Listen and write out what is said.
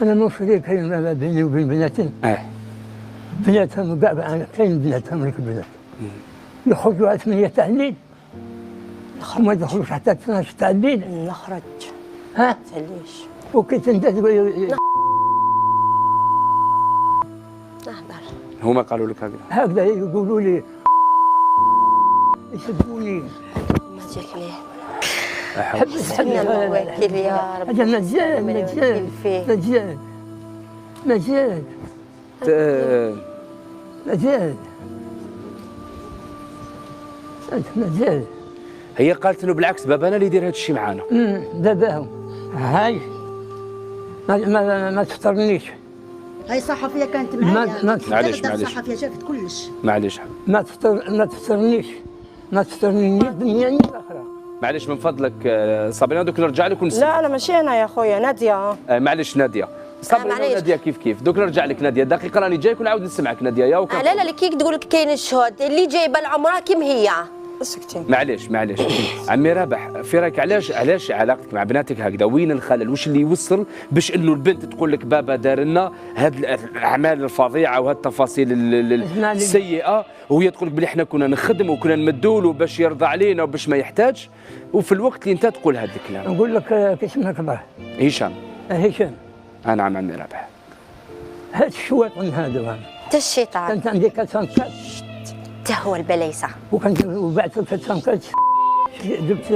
انا مشكلة كاين ما بيني وبين بناتي. بناتهم كاع كاين بناتهم البنات يخرجوا 8 تاع الليل وما يدخلوش حتى 12 تاع الليل. نخرج. ها؟ تساليش. وكي انت تقول نهضر. هما قالوا لك هكذا؟ هكذا يقولوا لي يسبوني. ما جاك ليه. حبس الوكيل يا رب. هذا مجال مجال انت مجال. هي قالت انه بالعكس بابانا اللي يدير هذا الشيء معانا. باباهم هاي ما تفطرنيش. هاي صحفيه كانت معايا. معليش صحفيه شافت كلش. معليش ما تفطرنيش بالدنيا الاخرى. معليش من فضلك صابرين دوك نرجع لك ونسمع. لا انا ماشي انا يا خويا ناديه. معليش ناديه صابرين وناديه كيف دوك نرجع لك ناديه دقيقه راني جايك ونعاود نسمعك ناديه يا وكا. لا كيك تقول لك كاين الشهود اللي جايبه العمره كيم هي. اسكتي. معليش عمي رابح في رايك علاش علاقتك مع بناتك هكذا؟ وين الخلل؟ واش اللي يوصل باش انه البنت تقول لك بابا دار لنا هاد الاعمال الفظيعه وهاد التفاصيل السيئه، وهي تقول لك بلي احنا كنا نخدم وكنا نمدوا له باش يرضى علينا وباش ما يحتاج، وفي الوقت اللي انت تقول هذا الكلام. نقول لك كي اسمك باه هشام. نعم عمي رابح. هاد الشواطن هذا انت الشيطان. كانت عندي 404 حتى هو البلايصه. وبعد 404 جبت